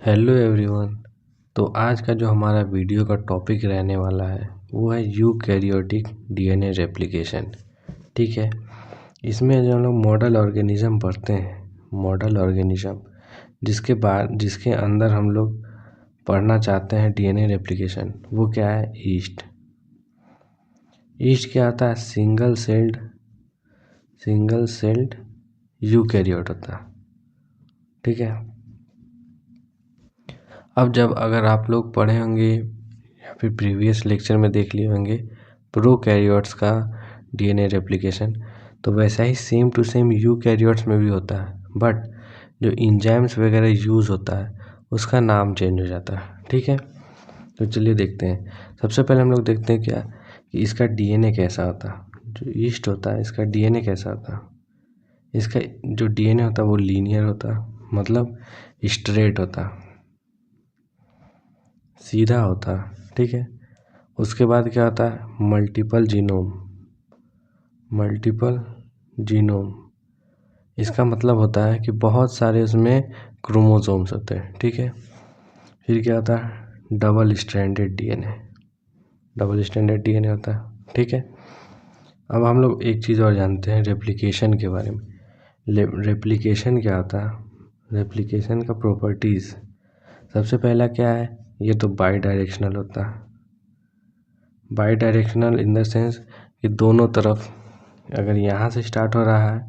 Hello everyone. तो आज का जो हमारा वीडियो का टॉपिक रहने वाला है वो है यूकैरियोटिक डीएनए रेप्लिकेशन। ठीक है, इसमें जो हम लोग मॉडल ऑर्गेनिज्म पढ़ते हैं, मॉडल ऑर्गेनिज्म जिसके अंदर हम लोग पढ़ना चाहते हैं डीएनए रेप्लिकेशन, वो क्या है? ईस्ट। ईस्ट क्या आता है? सिंगल सेल्ड यूकैरियोट होता है। ठीक है, अब जब अगर आप लोग पढ़े होंगे या फिर प्रीवियस लेक्चर में देख लिए होंगे प्रोकैरियोट्स का डीएनए रेप्लिकेशन, तो वैसा ही सेम टू सेम यूकैरियोट्स में भी होता है, बट जो इंजाइम्स वगैरह यूज़ होता है उसका नाम चेंज हो जाता है। ठीक है, तो चलिए देखते हैं। सबसे पहले हम लोग देखते हैं क्या कि इसका डीएनए कैसा होता है। जो ईस्ट होता है इसका डीएनए कैसा होता है? इसका जो डीएनए होता है वो लीनियर होता है, मतलब स्ट्रेट होता है, सीधा होता है। ठीक है, उसके बाद क्या होता है? Multiple genome. इसका मतलब होता है कि बहुत सारे उसमें क्रोमोसोम्स होते हैं। ठीक है, फिर क्या होता है? डबल स्ट्रैंडेड डीएनए होता है। ठीक है, अब हम लोग एक चीज़ और जानते हैं रेप्लिकेशन के बारे में। रेप्लिकेशन क्या होता है? रेप्लिकेशन का प्रॉपर्टीज़, सबसे पहला क्या है? ये तो बाई डायरेक्शनल होता है। By directional in the sense कि दोनों तरफ, अगर यहाँ से स्टार्ट हो रहा है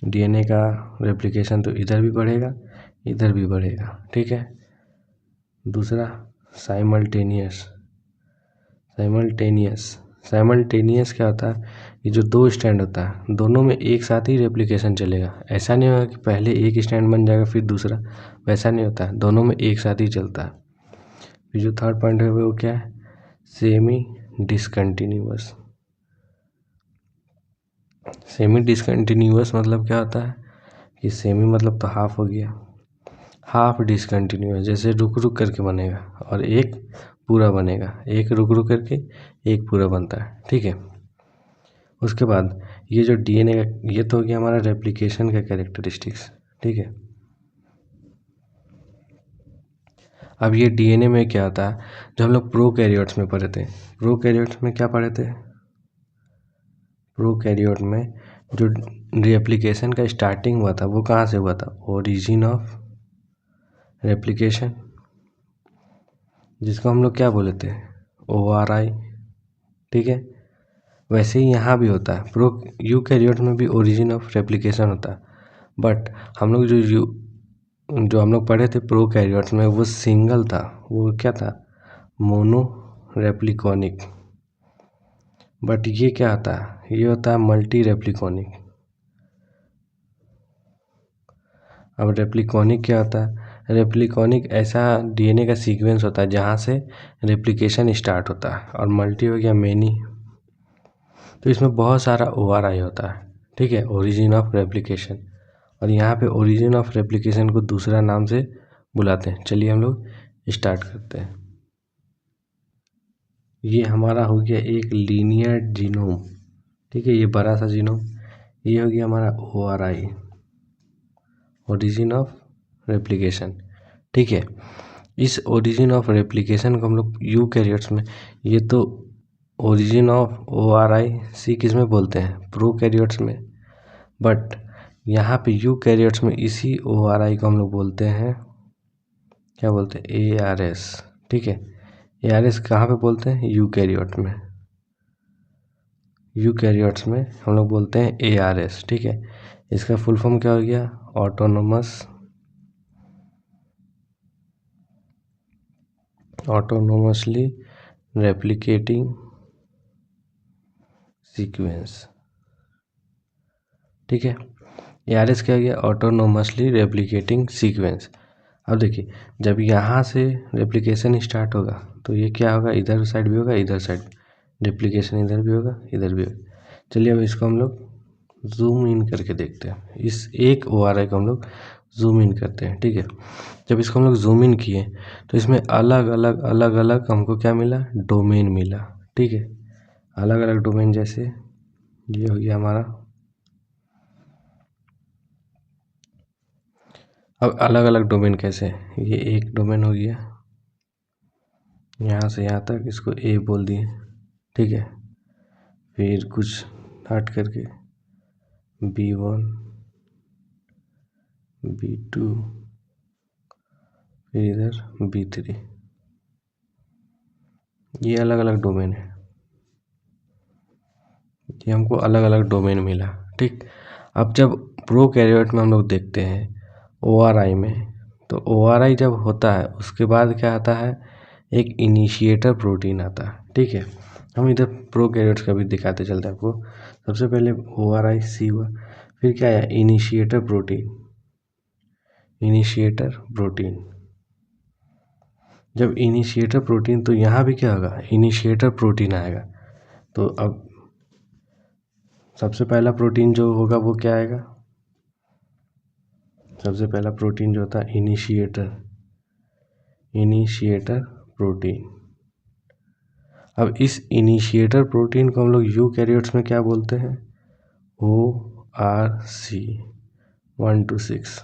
डीएनए का रेप्लिकेशन तो इधर भी बढ़ेगा, इधर भी बढ़ेगा। ठीक है, दूसरा साइमल्टेनियस क्या होता है? ये जो दो स्टैंड होता है दोनों में एक साथ ही रेप्लिकेशन चलेगा। ऐसा नहीं होगा कि पहले एक स्टैंड बन जाएगा फिर दूसरा, वैसा नहीं होता है, दोनों में एक साथ ही चलता है। फिर जो थर्ड पॉइंट है वो क्या है? सेमी डिसकंटिन्यूअस मतलब क्या होता है कि सेमी मतलब तो हाफ हो गया, हाफ डिसकंटिन्यूअस जैसे रुक रुक करके बनेगा और एक पूरा बनेगा, एक रुक रुक करके एक पूरा बनता है। ठीक है, उसके बाद ये जो डीएनए का, ये तो हो गया हमारा रेप्लिकेशन का कैरेक्टरिस्टिक्स। ठीक है, अब ये डीएनए में क्या होता है? जो हम लोग प्रोकैरियोट्स में पढ़े थे, प्रोकैरियोट्स में क्या पढ़े थे? प्रोकैरियोट में जो रेप्लिकेशन का स्टार्टिंग हुआ था वो कहाँ से हुआ था? ओरिजिन ऑफ रेप्लिकेशन, जिसको हम लोग क्या बोले थे? ORI। ठीक है, वैसे ही यहाँ भी होता है, यूकैरियोट में भी ओरिजिन ऑफ रेप्लिकेशन होता है, बट हम लोग जो हम लोग पढ़े थे प्रोकैरियोट्स में वो सिंगल था। वो क्या था? मोनो रेप्लिकॉनिक। बट ये क्या होता है? ये होता है मल्टी रेप्लिकॉनिक। अब रेप्लिकॉनिक क्या होता है? रेप्लिकॉनिक ऐसा डीएनए का सीक्वेंस होता है जहाँ से रेप्लिकेशन स्टार्ट होता है, और मल्टी हो गया मेनी। तो इसमें बहुत सारा ORI होता है। ठीक है, ओरिजिन ऑफ रेप्लिकेशन, और यहाँ पे ओरिजिन ऑफ रेप्लिकेशन को दूसरा नाम से बुलाते हैं। चलिए हम लोग स्टार्ट करते हैं। ये हमारा हो गया एक लीनियर जीनोम। ठीक है, ये बड़ा सा जीनोम, ये हो गया हमारा ORI, ओरिजिन ऑफ रेप्लिकेशन। ठीक है, इस ओरिजिन ऑफ रेप्लिकेशन को हम लोग यूकैरियोट्स में, ये तो ओरिजिन ऑफ ORIC किस में बोलते हैं? प्रोकैरियोट्स में। बट यहाँ पे यूकैरियोट्स में इसी ORI को हम लोग बोलते हैं, क्या बोलते हैं? ARS। ठीक है, ARS कहाँ पे बोलते हैं? यूकैरियोट्स में हम लोग बोलते हैं ARS। ठीक है, इसका फुल फॉर्म क्या हो गया? Autonomously replicating sequence. ठीक है, ARS क्या हो गया? Autonomously replicating sequence. अब देखिए, जब यहाँ से रेप्लिकेशन स्टार्ट होगा तो ये क्या होगा? इधर साइड भी होगा, इधर साइड रेप्लिकेशन इधर भी होगा, इधर भी होगा। चलिए अब इसको हम लोग जूम इन करके देखते हैं। इस एक ORI को हम लोग जूम इन करते हैं। ठीक है, जब इसको हम लोग जूम इन किए तो इसमें अलग अलग हमको क्या मिला? डोमेन मिला। ठीक है, अलग अलग डोमेन, जैसे ये हो गया हमारा। अब अलग अलग डोमेन कैसे, ये एक डोमेन हो गया, यहाँ से यहाँ तक इसको ए बोल दिए, ठीक है। फिर कुछ हट करके B1 B2 फिर इधर B3, ये अलग अलग डोमेन है, ये हमको अलग अलग डोमेन मिला, ठीक। अब जब प्रोकैरियोट में हम लोग देखते हैं ORI में, तो ORI जब होता है उसके बाद क्या आता है, एक इनिशिएटर प्रोटीन आता है, ठीक है। हम इधर प्रोकैरियोट्स का भी दिखाते चलते हैं आपको। सबसे पहले ORI C हुआ, फिर क्या आया, इनिशिएटर प्रोटीन, इनिशिएटर प्रोटीन। जब इनिशिएटर प्रोटीन, तो यहाँ भी क्या होगा, इनिशिएटर प्रोटीन आएगा। तो अब सबसे पहला प्रोटीन जो होगा वो क्या आएगा, सबसे पहला प्रोटीन जो होता है इनिशिएटर, इनिशिएटर प्रोटीन। अब इस इनिशिएटर प्रोटीन को हम लोग यूकैरियोट्स में क्या बोलते हैं, ORC 1 to 6,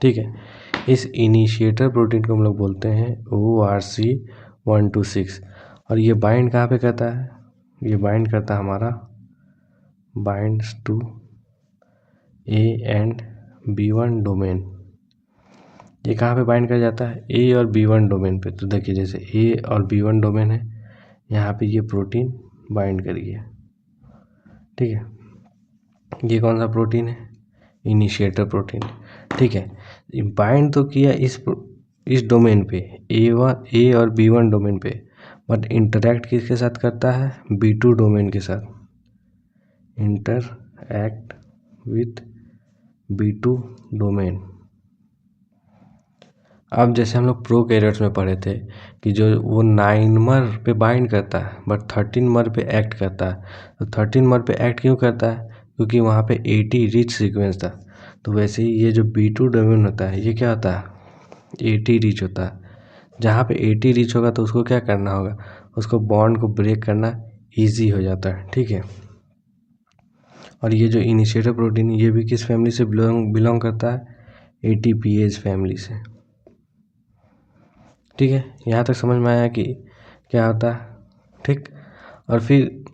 ठीक है। इस इनिशिएटर प्रोटीन को हम लोग बोलते हैं ORC 1 to 6। और ये बाइंड कहाँ पे करता है, ये बाइंड करता है हमारा, binds to A and B1 domain. ये कहाँ पे बाइंड कर जाता है, A और B1 डोमेन पे। तो देखिए जैसे A और B1 डोमेन है, यहाँ पे ये प्रोटीन बाइंड कर गया, ठीक है। ये कौन सा प्रोटीन है, इनिशिएटर प्रोटीन, ठीक है। बाइंड तो किया इस डोमेन पे, A और B1 डोमेन पे, बट इंटरैक्ट किसके साथ करता है, B2 डोमेन के साथ, इंटरैक्ट विथ B2 डोमेन। अब जैसे हम लोग प्रोकैरियोट्स में पढ़े थे कि जो वो 9 पे बाइंड करता है बट 13 पे एक्ट करता है। तो 13 पे एक्ट क्यों करता है, क्योंकि वहाँ पे 80 रिच सीक्वेंस था। तो वैसे ही ये जो B2 डोमेन होता है, ये क्या होता है, 80 रिच होता है। जहाँ पे 80 रिच होगा तो उसको क्या करना होगा, उसको बॉन्ड को ब्रेक करना ईजी हो जाता है, ठीक है। और ये जो इनिशिएटर प्रोटीन, ये भी किस फैमिली से बिलोंग करता है, ATPase फैमिली से, ठीक है। यहाँ तक समझ में आया कि क्या होता है, ठीक। और फिर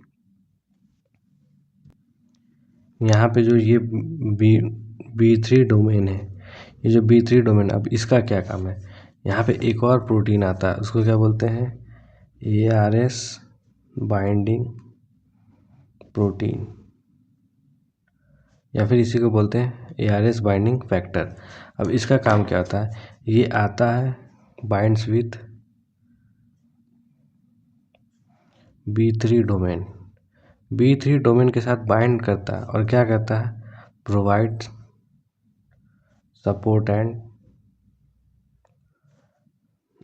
यहाँ पे जो ये B3 डोमेन है, ये जो B3 डोमेन, अब इसका क्या काम है, यहाँ पे एक और प्रोटीन आता है, उसको क्या बोलते हैं, ARS बाइंडिंग प्रोटीन, या फिर इसी को बोलते हैं ARS बाइंडिंग फैक्टर। अब इसका काम क्या होता है, ये आता है binds with B3 domain, B3 domain के साथ बाइंड करता है और क्या करता है, प्रोवाइड सपोर्ट एंड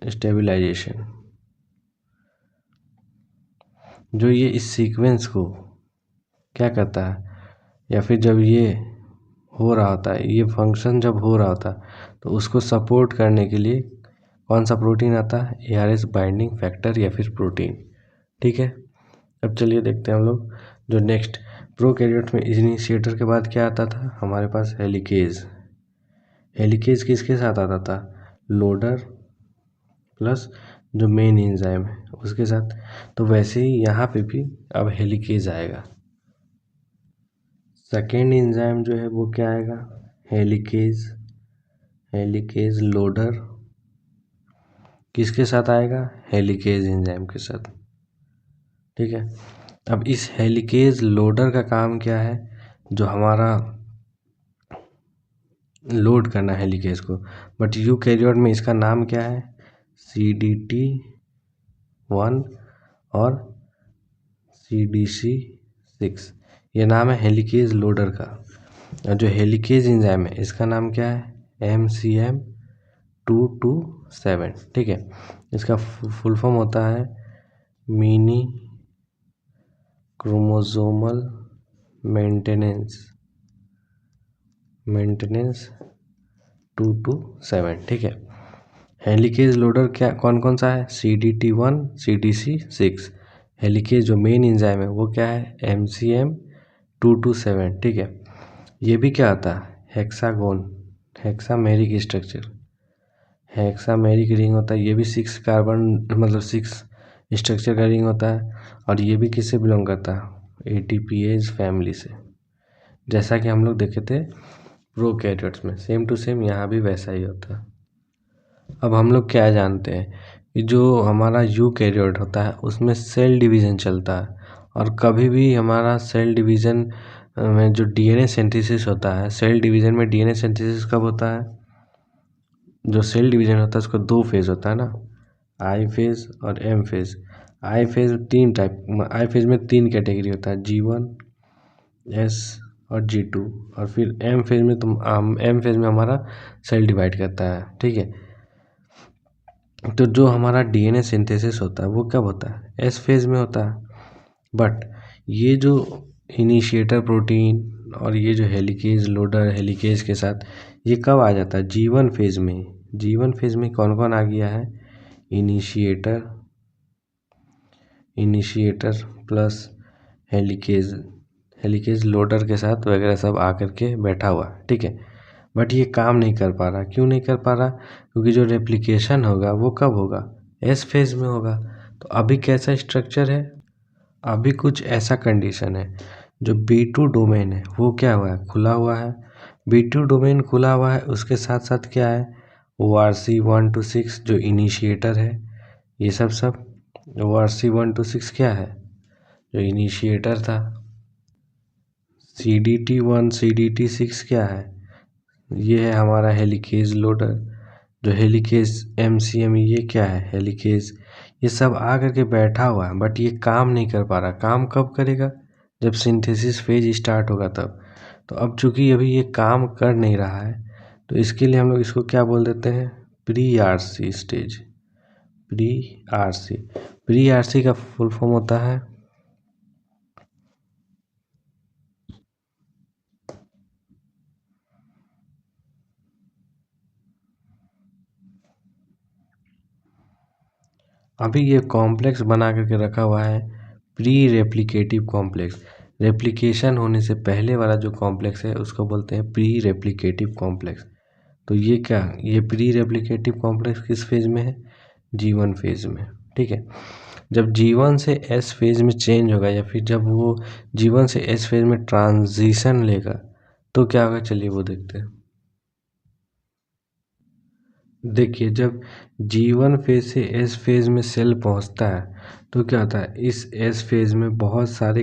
स्टेबलाइजेशन। जो ये इस सीक्वेंस को क्या करता है, या फिर जब ये हो रहा होता है, ये फंक्शन जब हो रहा होता है, तो उसको सपोर्ट करने के लिए कौन सा प्रोटीन आता है, ARS बाइंडिंग फैक्टर या फिर प्रोटीन, ठीक है। अब चलिए देखते हैं हम लोग जो नेक्स्ट प्रोकैरियोट में इनिशिएटर के बाद क्या आता था, हमारे पास हेलिकेज। हेलिकेज किसके साथ आता था, लोडर प्लस जो मेन एंजाइम है उसके साथ। तो वैसे ही यहाँ पे भी अब हेलिकेज आएगा। सेकेंड एंजाइम जो है वो क्या आएगा, हेलिकेज, हेलिकेज लोडर किसके साथ आएगा, हेलिकेज एंजाइम के साथ, ठीक है। अब इस हेलिकेज लोडर का काम क्या है, जो हमारा लोड करना है हेलिकेज को। बट यूकैरियोट में इसका नाम क्या है, CDT1 और CDC6, ये नाम है हेलिकेज लोडर का। और जो हेलिकेज एंजाइम है इसका नाम क्या है, MCM227, ठीक है। इसका फुल फॉर्म होता है मिनी क्रोमोसोमल मेंटेनेंस 227, ठीक है। हेलिकेज लोडर क्या कौन कौन सा है, CDT1 CDC6। हेलिकेज जो मेन एंजाइम है वो क्या है, MCM227, ठीक है। ये भी क्या आता है, हेक्सागोन हेक्सामेरिक स्ट्रक्चर, हेक्सामेरिक रिंग होता है, ये भी 6 कार्बन मतलब 6 स्ट्रक्चर का रिंग होता है। और ये भी किससे बिलोंग करता है, ATPase फैमिली से, जैसा कि हम लोग देखे थे प्रोकैरियोट्स में। सेम टू सेम यहाँ भी वैसा ही होता है। अब हम लोग क्या जानते हैं कि जो हमारा यूकैरियोट होता है उसमें सेल डिवीज़न चलता है, और कभी भी हमारा सेल डिवीज़न में जो DNA सिंथेसिस होता है, सेल डिवीज़न में DNA सिंथेसिस कब होता है, जो सेल डिवीज़न होता है उसका 2 फेज़ होता है ना, आई फेज़ और एम फेज़। आई फेज़ 3 टाइप, आई फेज़ में 3 कैटेगरी होता है, G1, S और G2। और फिर एम फेज़ में हमारा सेल डिवाइड करता है, ठीक है। तो जो हमारा DNA सिंथेसिस होता है वो कब होता है, एस फेज़ में होता है। बट ये जो इनिशिएटर प्रोटीन और ये जो हेलिकेज लोडर हेलिकेज के साथ ये कब आ जाता है, G1 फेज़ में। G1 फेज़ में कौन कौन आ गया है, इनिशिएटर प्लस हेलिकेज लोडर के साथ वगैरह सब आकर के बैठा हुआ, ठीक है। बट ये काम नहीं कर पा रहा, क्यों नहीं कर पा रहा, क्योंकि जो रेप्लिकेशन होगा वो कब होगा, एस फेज़ में होगा। तो अभी कैसा स्ट्रक्चर है, अभी कुछ ऐसा कंडीशन है, जो B2 डोमेन है वो क्या हुआ है, खुला हुआ है। B2 डोमेन खुला हुआ है, उसके साथ साथ क्या है, ORC 1 to 6 जो इनिशिएटर है, ये सब ORC 1 to 6 क्या है, जो इनिशिएटर था। CDT1 CDT6 क्या है, ये है हमारा हेलिकेज लोडर। जो हेलिकेज MCM ये क्या है, हेलिकेज। ये सब आ करके बैठा हुआ है, बट ये काम नहीं कर पा रहा। काम कब करेगा, जब सिंथेसिस फेज स्टार्ट होगा तब। तो अब चूंकि अभी ये काम कर नहीं रहा है, तो इसके लिए हम लोग इसको क्या बोल देते हैं, प्री-RC स्टेज। प्री-RC का फुल फॉर्म होता है, अभी ये कॉम्प्लेक्स बना करके रखा हुआ है प्री रेप्लिकेटिव कॉम्प्लेक्स। रेप्लिकेशन होने से पहले वाला जो कॉम्प्लेक्स है उसको बोलते हैं प्री रेप्लिकेटिव कॉम्प्लेक्स। तो ये क्या, ये प्री रेप्लिकेटिव कॉम्प्लेक्स किस फेज में है, G1 फेज में, ठीक है। जब G1 से S फेज में चेंज होगा, या फिर जब वो G1 से S फेज में ट्रांजिशन लेगा तो क्या होगा, चलिए वो देखते हैं। देखिए जब G1 फेज से S फेज में सेल पहुंचता है तो क्या होता है, इस S फेज में बहुत सारे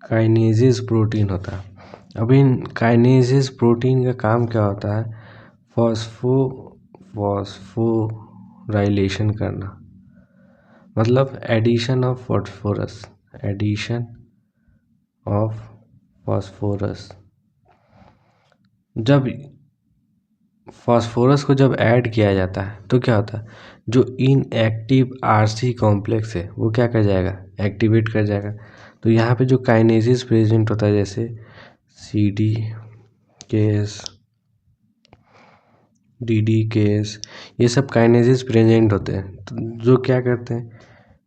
काइनेजेस प्रोटीन होता है। अब इन काइनेजेस प्रोटीन का काम क्या होता है, फॉस्फोराइलेशन करना, मतलब एडिशन ऑफ फॉस्फोरस। जब फास्फोरस को जब ऐड किया जाता है तो क्या होता है, जो इनएक्टिव RC कॉम्प्लेक्स है वो क्या कर जाएगा, एक्टिवेट कर जाएगा। तो यहाँ पे जो काइनेसिस प्रेजेंट होता है, जैसे CD केस, DD केस, ये सब काइनेसिस प्रेजेंट होते हैं। तो जो क्या करते हैं,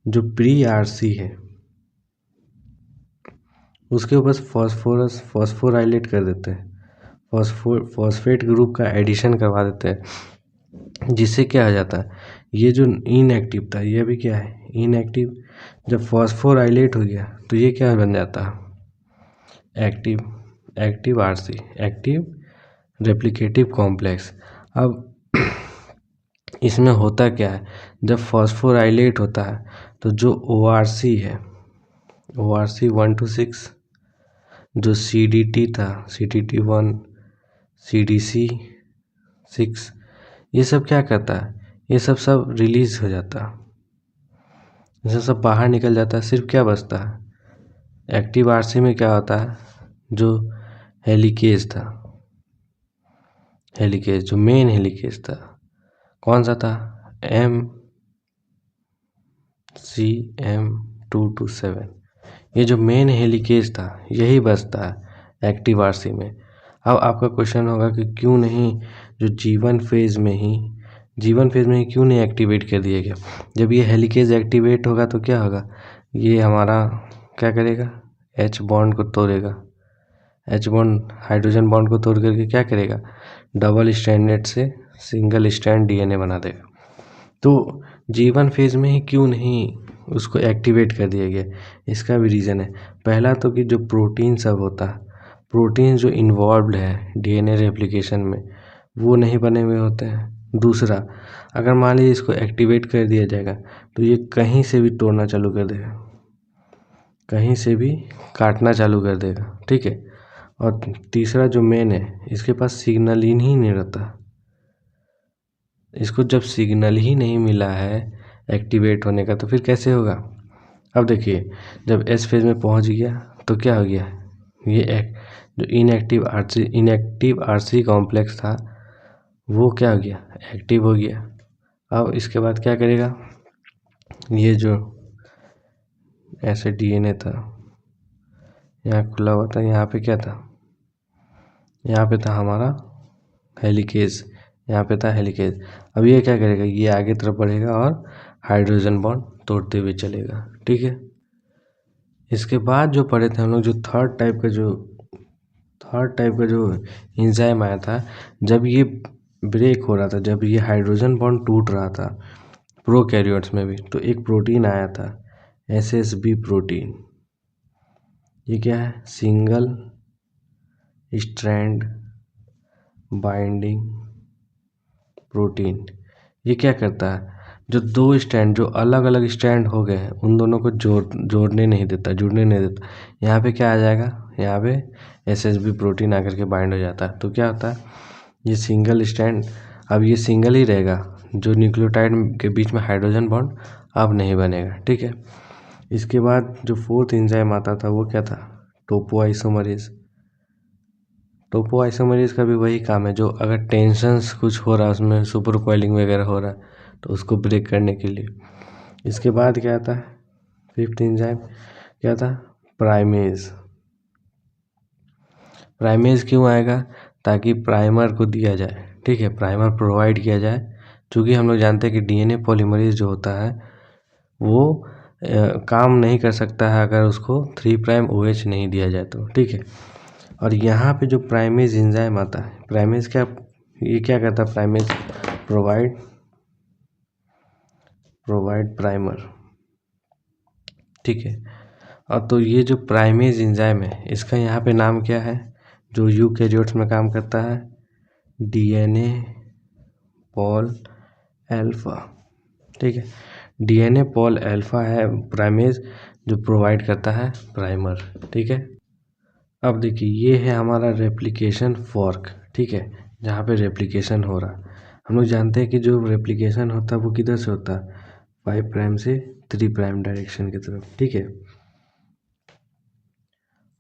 जो प्री-RC है उसके ऊपर फॉस्फोराइलेट कर देते हैं, फॉस्फेट ग्रुप का एडिशन करवा देते हैं, जिससे क्या हो जाता है, ये जो इनएक्टिव था ये भी क्या है, इनएक्टिव। जब फॉस्फोराइलेट हो गया तो ये क्या बन जाता है, active RC, active replicative complex. अब इसमें होता क्या है, जब फॉस्फोराइलेट होता है तो जो ORC है, ORC 1 to 6, जो CDT था, CDT1, CDC6, ये सब क्या करता है, ये सब रिलीज हो जाता है, ये सब बाहर निकल जाता है। सिर्फ क्या बचता है, एक्टिव RC में क्या होता है, जो हेलिकेज था, हेलिकेज जो मेन हेलिकेज था कौन सा था, MCM227। ये जो मेन हेलिकेज था यही बचता है एक्टिव RC में। अब आपका क्वेश्चन होगा कि क्यों नहीं जो G1 फेज में ही क्यों नहीं एक्टिवेट कर दिया गया। जब ये हेलिकेज एक्टिवेट होगा तो क्या होगा, ये हमारा क्या करेगा, H बॉन्ड को तोड़ेगा, H बॉन्ड हाइड्रोजन बॉन्ड को तोड़ करके क्या करेगा, डबल स्ट्रैंडेड से सिंगल स्ट्रैंड डीएनए बना देगा। तो G1 फेज में ही क्यों नहीं उसको एक्टिवेट कर दिया गया, इसका भी रीज़न है। पहला तो कि जो प्रोटीन सब होता है, प्रोटीन जो इन्वॉल्व्ड है डीएनए रेप्लिकेशन में, वो नहीं बने हुए होते हैं। दूसरा, अगर मान लीजिए इसको एक्टिवेट कर दिया जाएगा तो ये कहीं से भी तोड़ना चालू कर देगा, कहीं से भी काटना चालू कर देगा, ठीक है। और तीसरा जो मेन है, इसके पास सिग्नल ही नहीं रहता। इसको जब सिग्नल ही नहीं मिला है एक्टिवेट होने का तो फिर कैसे होगा। अब देखिए, जब एस फेज में पहुंच गया तो क्या हो गया, ये जो इनएक्टिव आर3 कॉम्प्लेक्स था वो क्या हो गया, एक्टिव हो गया। अब इसके बाद क्या करेगा, ये जो ऐसे डीएनए था यहाँ खुला हुआ था, यहाँ पे क्या था, यहाँ पे था हमारा हेलिकेज, यहाँ पे था हेलिकेज। अब ये क्या करेगा, ये आगे तरफ बढ़ेगा और हाइड्रोजन बॉन्ड तोड़ते हुए चलेगा, ठीक है। इसके बाद जो पढ़े थे हम लोग, जो थर्ड टाइप का जो एंजाइम आया था, जब ये ब्रेक हो रहा था, जब ये हाइड्रोजन बॉन्ड टूट रहा था प्रोकैरियोट्स में भी, तो एक प्रोटीन आया था SSB प्रोटीन। ये क्या है, सिंगल स्ट्रैंड बाइंडिंग प्रोटीन। ये क्या करता है, जो दो स्ट्रैंड जो अलग अलग स्ट्रैंड हो गए हैं उन दोनों को जुड़ने नहीं देता। यहाँ पे क्या आ जाएगा, यहाँ पे SSB प्रोटीन आकर के बाइंड हो जाता है। तो क्या होता है, ये सिंगल स्ट्रैंड, अब ये सिंगल ही रहेगा, जो न्यूक्लियोटाइड के बीच में हाइड्रोजन बॉन्ड अब नहीं बनेगा, ठीक है। इसके बाद जो फोर्थ एंजाइम आता था वो क्या था, टोपोआइसोमरेज। टोपोआइसोमरेज का भी वही काम है, जो अगर टेंशन्स कुछ हो रहा है उसमें, सुपर कॉइलिंग वगैरह हो रहा है तो उसको ब्रेक करने के लिए। इसके बाद क्या आता है, फिफ्थ एंजाइम क्या था, प्राइमेज। प्राइमेज क्यों आएगा, ताकि प्राइमर को दिया जाए, ठीक है, प्राइमर प्रोवाइड किया जाए। क्योंकि हम लोग जानते हैं कि डीएनए पॉलीमरेज जो होता है वो काम नहीं कर सकता है अगर उसको 3' OH नहीं दिया जाए तो, ठीक है। और यहाँ पे जो प्राइमेज एंजाइम आता है, प्राइमेज क्या, ये क्या करता है, प्राइमेज प्रोवाइड प्राइमर, ठीक है। और तो ये जो प्राइमेज एंजाइम है, इसका यहाँ पे नाम क्या है, जो यूकैरियोट्स में काम करता है, डीएनए पॉल अल्फा, ठीक है। डीएनए पॉल अल्फा है प्राइमेज, जो प्रोवाइड करता है प्राइमर, ठीक है। अब देखिए, ये है हमारा रेप्लिकेशन फॉर्क, ठीक है, जहाँ पे रेप्लिकेशन हो रहा। हम लोग जानते हैं कि जो रेप्लिकेशन होता है वो किधर से होता है, 5' से 3' डायरेक्शन की तरफ, ठीक है।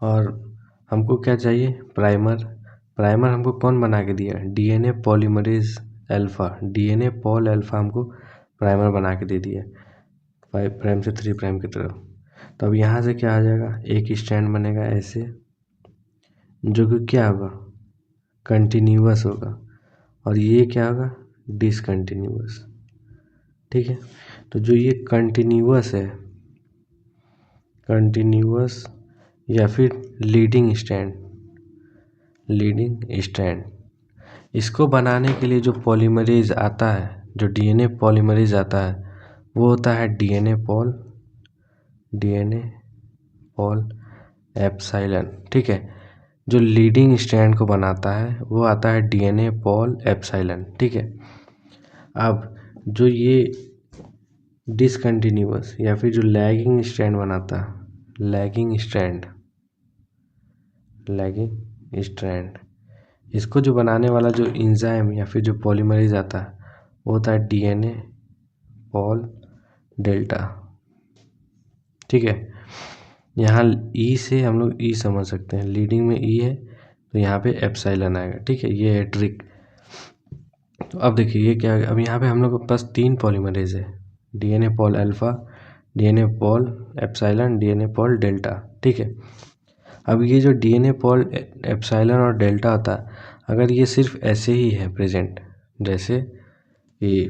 और हमको क्या चाहिए, प्राइमर हमको कौन बना के दिया, DNA polymerase alpha, DNA Paul alpha हमको प्राइमर बना के दे दिया 5' से 3' की तरफ। तो अब यहाँ से क्या आ जाएगा, एक स्ट्रैंड बनेगा ऐसे, जो कि क्या होगा, कंटिन्यूअस होगा, और ये क्या होगा, डिसकंटिन्यूअस, ठीक है। तो जो ये कंटिन्यूअस है, कंटिन्यूअस या फिर लीडिंग स्ट्रैंड, इसको बनाने के लिए जो पॉलीमरेज आता है, जो डीएनए पॉलीमरेज आता है, वो होता है डीएनए पॉल एप्सिलॉन, ठीक है। जो लीडिंग स्ट्रैंड को बनाता है वो आता है डीएनए पॉल एप्सिलॉन, ठीक है। अब जो ये डिसकंटिन्यूअस या फिर जो लैगिंग स्ट्रैंड बनाता है, लैगिंग स्ट्रैंड, इसको जो बनाने वाला जो एंजाइम या फिर जो पॉलीमरेज आता है वो होता है डीएनए पॉल डेल्टा, ठीक है। यहाँ ई से हम लोग ई समझ सकते हैं, लीडिंग में ई है तो यहाँ पे एप्सिलॉन आएगा, ठीक है। ये है ट्रिक। तो अब देखिए ये क्या है, अब यहाँ पे हम लोग के पास 3 पॉलीमरेज है, DNA Paul alpha, DNA Paul epsilon, DNA Paul delta, ठीक है। अब ये जो डीएनए पॉल एप्सिलॉन और डेल्टा होता है, अगर ये सिर्फ ऐसे ही है प्रेजेंट, जैसे कि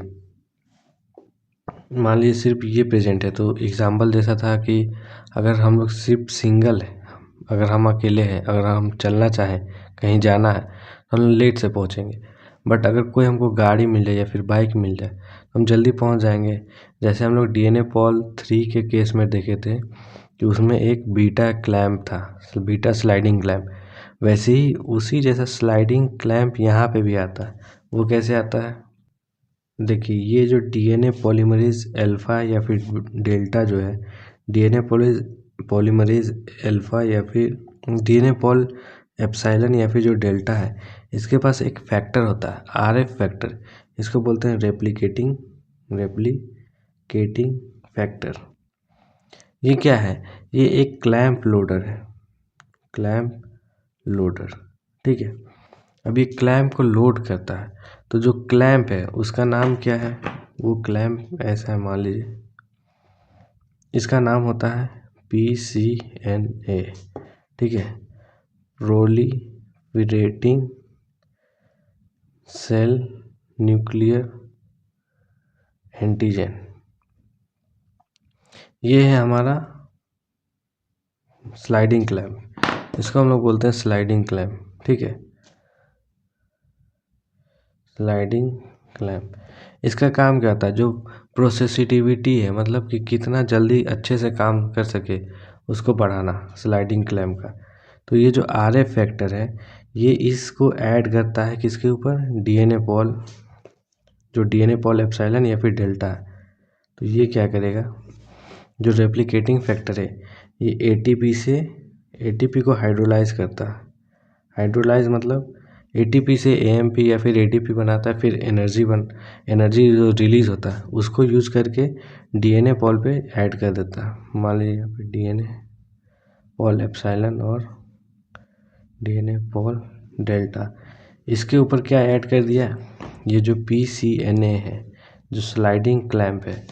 मान लीजिए सिर्फ ये प्रेजेंट है, तो एग्जाम्पल जैसा था कि अगर हम लोग सिर्फ सिंगल है, अगर हम अकेले हैं, अगर हम चलना चाहें, कहीं जाना है तो हम लेट से पहुँचेंगे। बट अगर कोई हमको गाड़ी मिल जाए या फिर बाइक मिल जाए तो हम जल्दी पहुँच जाएंगे। जैसे हम लोग DNA पॉल 3 के केस में देखे थे कि उसमें एक बीटा क्लैम्प था, बीटा स्लाइडिंग क्लैम्प। वैसे ही उसी जैसा स्लाइडिंग क्लैम्प यहाँ पे भी आता है। वो कैसे आता है? देखिए, ये जो DNA पॉलीमरेज अल्फ़ा या फिर डेल्टा जो है, DNA पॉलीमरेज अल्फ़ा या फिर DNA पॉल एप्सिलॉन या फिर जो डेल्टा है, इसके पास एक फैक्टर होता है, RF फैक्टर। इसको बोलते हैं रेप्लिकेटिंग फैक्टर। ये क्या है? ये एक क्लैम्प लोडर है, क्लैम्प लोडर। ठीक है। अब ये क्लैम्प को लोड करता है, तो जो क्लैम्प है उसका नाम क्या है? वो क्लैम्प ऐसा है, मान लीजिए इसका नाम होता है PCNA। ठीक है, प्रोलिफरेटिंग सेल न्यूक्लियर एंटीजन। ये है हमारा स्लाइडिंग क्लैम्प, इसको हम लोग बोलते हैं स्लाइडिंग क्लैम्प। ठीक है, स्लाइडिंग क्लैम्प। इसका काम क्या होता है? जो प्रोसेसिटिविटी है, मतलब कि कितना जल्दी अच्छे से काम कर सके, उसको बढ़ाना, स्लाइडिंग क्लैम्प का। तो ये जो RF फैक्टर है, ये इसको ऐड करता है किसके ऊपर? DNA पॉल, जो DNA पॉल एप्सिलॉन या फिर डेल्टा है। तो ये क्या करेगा? जो रेप्लिकेटिंग फैक्टर है, ये ATP को हाइड्रोलाइज करता है। हाइड्रोलाइज मतलब ATP से AMP या फिर ADP बनाता है, फिर एनर्जी जो रिलीज होता है उसको यूज करके DNA पॉल पे ऐड कर देता है। मान लीजिए यहाँ पे DNA पॉल एप्सिलॉन और DNA पॉल डेल्टा, इसके ऊपर क्या ऐड कर दिया? ये जो PCNA है, जो स्लाइडिंग क्लैम्प है,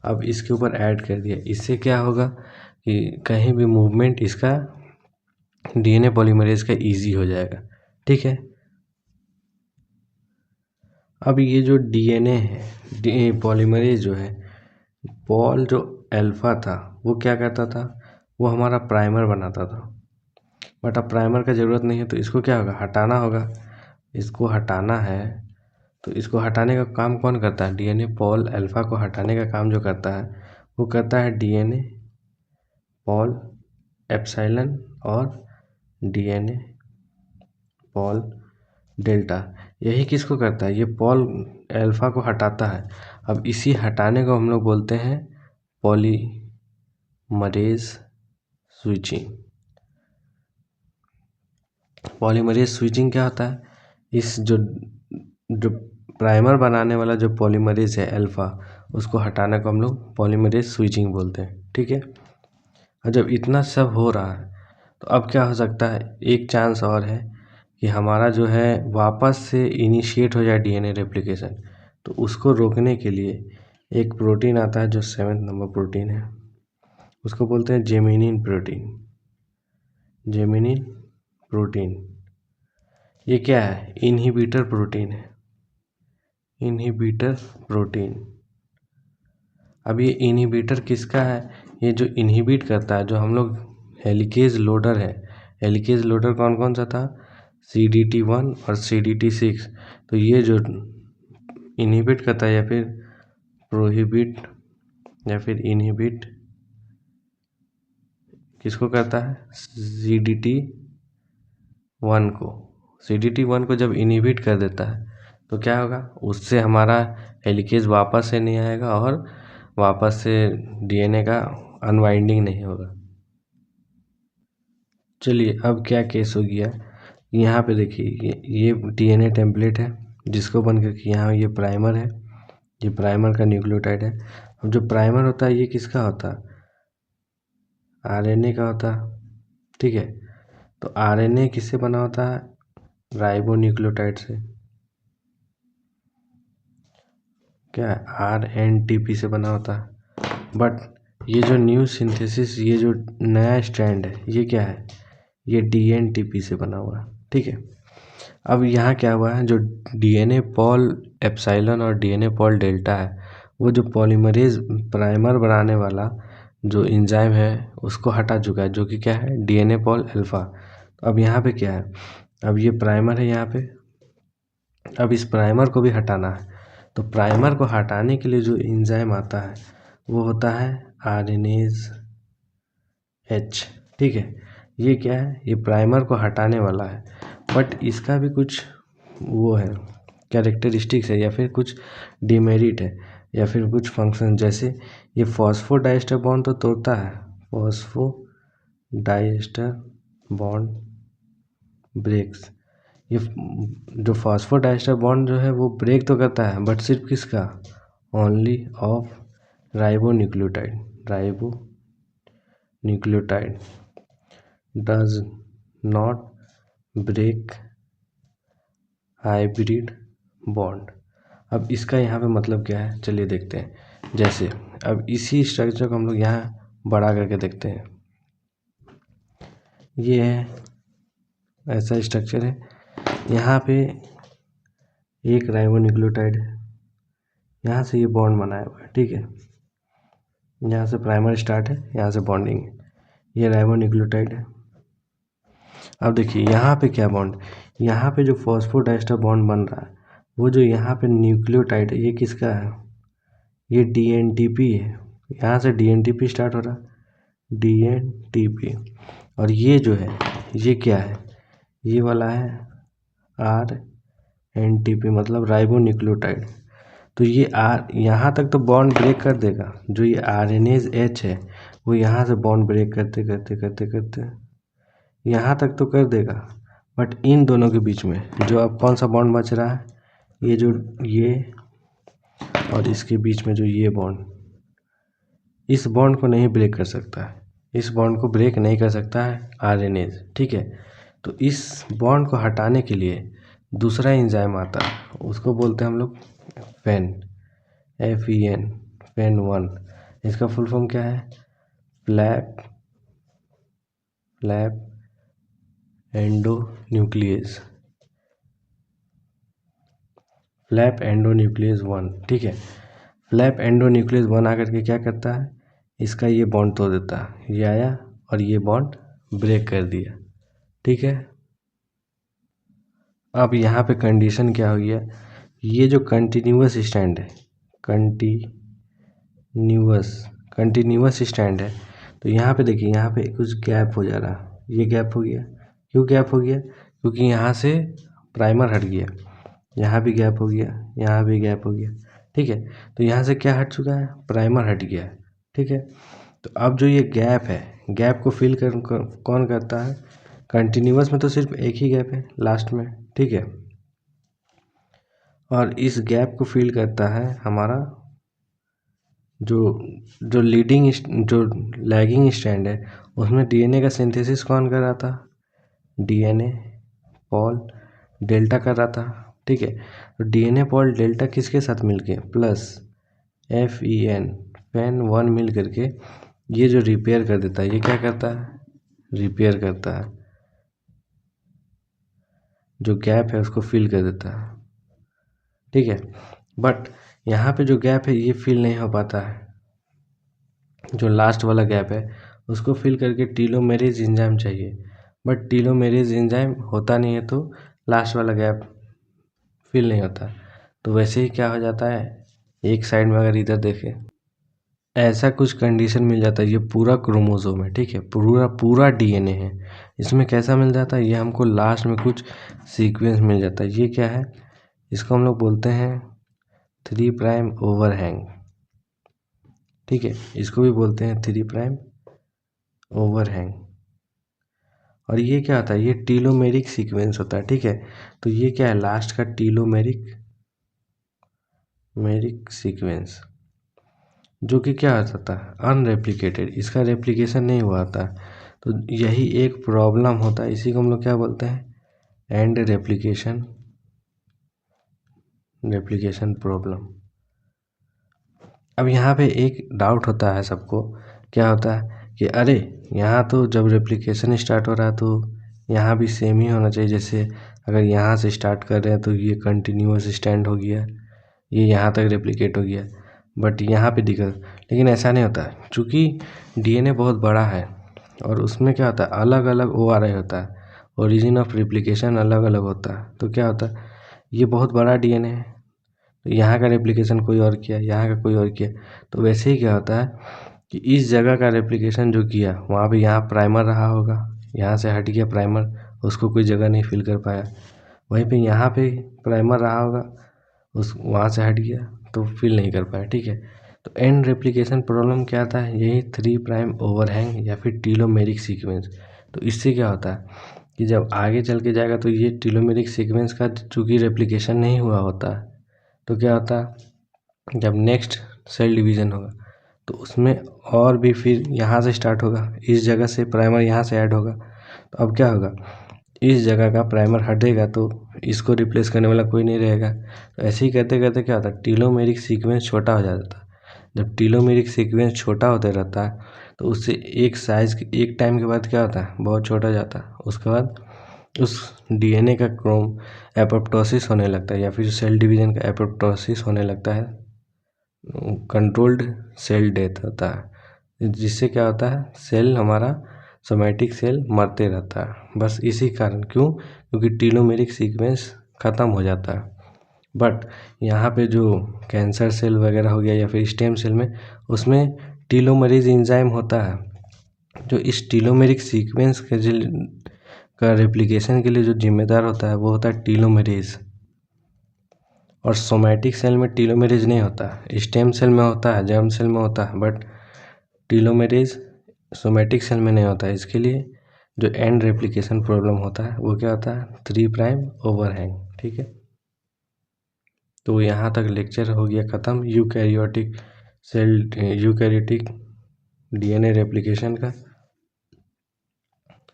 अब इसके ऊपर ऐड कर दिया। इससे क्या होगा कि कहीं भी मूवमेंट इसका DNA पॉलीमरेज का इजी हो जाएगा। ठीक है। अब ये जो DNA है, पॉलीमरेज जो है, पॉल जो अल्फा था वो क्या करता था? वो हमारा प्राइमर बनाता था। बट अब प्राइमर का ज़रूरत नहीं है, तो इसको क्या होगा? हटाना होगा। इसको हटाना है, तो इसको हटाने का काम कौन करता है? DNA पॉल अल्फा को हटाने का काम जो करता है वो करता है DNA पॉल एप्सिलॉन और DNA पॉल डेल्टा। यही किसको करता है? ये पॉल अल्फा को हटाता है। अब इसी हटाने को हम लोग बोलते हैं पॉलीमरेज स्विचिंग। पॉलीमरेज स्विचिंग क्या होता है? इस जो प्राइमर बनाने वाला जो पॉलीमरेज है अल्फा, उसको हटाने को हम लोग पॉलीमरेज स्विचिंग बोलते हैं। ठीक है। और जब इतना सब हो रहा है तो अब क्या हो सकता है? एक चांस और है कि हमारा जो है वापस से इनिशिएट हो जाए DNA रेप्लिकेशन। तो उसको रोकने के लिए एक प्रोटीन आता है जो 7th नंबर प्रोटीन है, उसको बोलते हैं जेमिनिन प्रोटीन। जेमिनिन प्रोटीन ये क्या है? इनहिबिटर प्रोटीन है, इनहिबिटर प्रोटीन। अब ये इनहिबिटर किसका है? ये जो इनहिबिट करता है, जो हम लोग हेलिकेज लोडर है, हेलिकेज लोडर कौन कौन सा था? CDT1 और CDT6। तो ये जो इनहिबिट करता है या फिर प्रोहिबिट या फिर इनहिबिट किसको करता है? CDT1 को जब इनहिबिट कर देता है तो क्या होगा? उससे हमारा हेलिकेज वापस से नहीं आएगा और वापस से DNA का अनवाइंडिंग नहीं होगा। चलिए, अब क्या केस हो गया? यहाँ पे देखिए, ये DNA टेम्पलेट है जिसको बन करके यहाँ ये प्राइमर है, ये प्राइमर का न्यूक्लियोटाइड है। अब जो प्राइमर होता है ये किसका होता है? RNA का होता है। ठीक है। तो RNA किससे बना होता है? राइबो न्यूक्लियोटाइड से। क्या है? RNTP से बना होता है। बट ये जो न्यू सिंथेसिस, ये जो नया स्ट्रैंड है, ये क्या है? ये DNTP से बना हुआ है। ठीक है। अब यहाँ क्या हुआ है? जो DNA पॉल एप्सिलॉन और DNA पॉल डेल्टा है, वो जो पॉलीमरेज प्राइमर बनाने वाला जो एंजाइम है उसको हटा चुका है, जो कि क्या है, DNA पॉल अल्फा। तो अब यहाँ पे क्या है, अब ये प्राइमर है यहाँ पे, अब इस प्राइमर को भी हटाना है। तो प्राइमर को हटाने के लिए जो एंजाइम आता है वो होता है RNase H। ठीक है, ये क्या है, ये प्राइमर को हटाने वाला है, बट इसका भी कुछ वो है, कैरेक्टरिस्टिक्स है, या फिर कुछ डिमेरिट है, या फिर कुछ फंक्शन। जैसे ये फॉस्फोडाइएस्टर बॉन्ड तो तोड़ता है, फॉस्फोडाइएस्टर बॉन्ड ब्रेक्स। ये जो फॉस्फोडाइएस्टर बॉन्ड जो है वो ब्रेक तो करता है, बट सिर्फ किसका, only of ribonucleotide. Ribonucleotide does not break hybrid bond. अब इसका यहाँ पे मतलब क्या है, चलिए देखते हैं। जैसे अब इसी स्ट्रक्चर को हम लोग यहाँ बड़ा करके देखते हैं। ये है, ऐसा स्ट्रक्चर है, यहाँ पे एक राइबोन्यूक्लियोटाइड है, यहाँ से ये बॉन्ड बनाया हुआ है। ठीक है, यहाँ से प्राइमर स्टार्ट है, यहाँ से बॉन्डिंग है, ये राइबोन्यूक्लियोटाइड है। अब देखिए यहाँ पे क्या बॉन्ड, यहाँ पे जो फॉस्फोडाइएस्टर बॉन्ड बन रहा है, वो जो यहाँ पे न्यूक्लियोटाइड है, ये किसका है, ये DNTP है। यहाँ से DNTP स्टार्ट हो रहा है, DNTP। और ये जो है, ये क्या है, ये वाला है RNTP, मतलब राइबोन्यूक्लियोटाइड। तो ये यहाँ तक तो बॉन्ड ब्रेक कर देगा, जो ये RNase H है वो यहाँ से बॉन्ड ब्रेक करते करते करते करते यहाँ तक तो कर देगा, बट इन दोनों के बीच में जो अब कौन सा बॉन्ड बच रहा है, ये जो ये और इसके बीच में जो ये बॉन्ड, इस बॉन्ड को नहीं ब्रेक कर सकता है, इस बॉन्ड को ब्रेक नहीं कर सकता है RNase। ठीक है, तो इस बॉन्ड को हटाने के लिए दूसरा एंजाइम आता है, उसको बोलते हैं हम लोग FEN, FEN, FEN1। इसका फुल फॉर्म क्या है, फ्लैप एंडोन्यूक्लियस, फ्लैप एंडोन्यूक्लियस 1। ठीक है, फ्लैप एंडोन्यूक्लियस 1 आकर के क्या करता है, इसका ये बॉन्ड तोड़ देता है। ये आया और ये बॉन्ड ब्रेक कर दिया। ठीक है, अब यहाँ पे कंडीशन क्या हो गया, ये जो कंटिन्यूअस स्टैंड है, कंटिन्यूअस स्टैंड है, तो यहाँ पे देखिए, यहाँ पे कुछ गैप हो जा रहा है, ये गैप हो गया। क्यों गैप हो गया, क्योंकि यहाँ से प्राइमर हट गया, यहाँ भी गैप हो गया, यहाँ भी गैप हो गया। ठीक है, तो यहाँ से क्या हट चुका है, प्राइमर हट गया है। ठीक है, तो अब जो ये गैप है, गैप को फिल कौन करता है, कंटिन्यूअस में तो सिर्फ एक ही गैप है लास्ट में। ठीक है, और इस गैप को फिल करता है हमारा जो लैगिंग स्टैंड है, उसमें DNA का सिंथेसिस कौन कर रहा था, DNA पॉल डेल्टा कर रहा था। ठीक है, तो DNA पॉल डेल्टा किसके साथ मिलके, प्लस FEN1 मिल करके ये जो रिपेयर कर देता है, ये क्या करता है, रिपेयर करता है, जो गैप है उसको फिल कर देता है। ठीक है, बट यहाँ पे जो गैप है ये फिल नहीं हो पाता है, जो लास्ट वाला गैप है उसको फिल करके टीलोमेरेज एंजाइम चाहिए, बट टीलोमेरेज एंजाइम होता नहीं है, तो लास्ट वाला गैप फिल नहीं होता। तो वैसे ही क्या हो जाता है, एक साइड में अगर इधर देखें, ऐसा कुछ कंडीशन मिल जाता है, ये पूरा क्रोमोसोम है। ठीक है, पूरा DNA है, इसमें कैसा मिल जाता है, ये हमको लास्ट में कुछ सीक्वेंस मिल जाता है। ये क्या है, इसको हम लोग बोलते हैं 3' ओवरहैंग। ठीक है, इसको भी बोलते हैं 3' ओवरहैंग। और ये क्या होता है, ये टीलोमेरिक सीक्वेंस होता है। ठीक है, तो ये क्या है, लास्ट का टीलोमेरिक सीक्वेंस, जो कि क्या होता है, अनरेप्लिकेटेड, इसका रेप्लिकेशन नहीं हुआ था। तो यही एक प्रॉब्लम होता है, इसी को हम लोग क्या बोलते हैं, एंड रेप्लिकेशन प्रॉब्लम। अब यहाँ पे एक डाउट होता है सबको, क्या होता है कि अरे यहाँ तो जब रेप्लिकेशन स्टार्ट हो रहा है तो यहाँ भी सेम ही होना चाहिए, जैसे अगर यहाँ से स्टार्ट कर रहे हैं तो ये कंटिन्यूअस स्टैंड हो गया, ये यहाँ तक रेप्लिकेट हो गया, बट यहाँ पे दिक्कत, लेकिन ऐसा नहीं होता है चूँकि डीएनए बहुत बड़ा है और उसमें क्या होता है अलग अलग ओआरआई होता है, ओरिजिन ऑफ रेप्लिकेशन अलग अलग होता है। तो क्या होता है ये बहुत बड़ा डीएनए है, तो यहाँ का रेप्लिकेशन कोई और किया, यहाँ का कोई और किया, तो वैसे ही क्या होता है कि इस जगह का रेप्लिकेशन जो किया वहाँ पे यहाँ प्राइमर रहा होगा, यहाँ से हट गया प्राइमर, उसको कोई जगह नहीं फिल कर पाया। वहीं पे यहाँ पे प्राइमर रहा होगा, उस वहाँ से हट गया तो फिल नहीं कर पाया। ठीक है, तो एंड रेप्लिकेशन प्रॉब्लम क्या आता है, यही 3 प्राइम ओवरहैंग या फिर टीलोमेरिक सीक्वेंस। तो इससे क्या होता है कि जब आगे चल के जाएगा तो ये टीलोमेरिक सीक्वेंस का चूँकि रेप्लिकेशन नहीं हुआ होता है, तो क्या होता है जब नेक्स्ट सेल डिवीज़न होगा तो उसमें और भी फिर यहाँ से स्टार्ट होगा, इस जगह से प्राइमर यहाँ से ऐड होगा। तो अब क्या होगा, इस जगह का प्राइमर हटेगा तो इसको रिप्लेस करने वाला कोई नहीं रहेगा। तो ऐसे ही करते करते क्या होता है टीलोमेरिक सीक्वेंस छोटा हो जाता है। जब टीलोमेरिक सीक्वेंस छोटा होते रहता है तो उससे एक साइज एक टाइम के बाद क्या होता है बहुत छोटा जाता है। उसके बाद उस डीएनए का क्रोम एपोप्टोसिस होने लगता है या फिर सेल डिवीज़न का एपोप्टोसिस होने लगता है, कंट्रोल्ड सेल डेथ होता है, जिससे क्या होता है सेल हमारा सोमैटिक सेल मरते रहता है। बस इसी कारण, क्यों, क्योंकि टीलोमेरिक सीक्वेंस ख़त्म हो जाता है। बट यहाँ पे जो कैंसर सेल वगैरह हो गया या फिर स्टेम सेल में, उसमें टीलोमरेज एंजाइम होता है जो इस टीलोमेरिक सीक्वेंस का रेप्लिकेशन के लिए जो जिम्मेदार होता है वो होता है टीलोमेरेज। और सोमैटिक सेल में टीलोमेरेज नहीं होता, स्टेम सेल में होता है, जर्म सेल में होता है, बट टीलोमेरेज सोमैटिक सेल में नहीं होता है। इसके लिए जो एंड रेप्लिकेशन प्रॉब्लम होता है वो क्या होता है 3 प्राइम ओवरहैंग। ठीक है, तो यहाँ तक लेक्चर हो गया ख़त्म eukaryotic cell eukaryotic DNA replication का।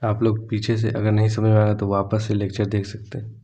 आप लोग पीछे से अगर नहीं समझ में आया तो वापस से लेक्चर देख सकते हैं।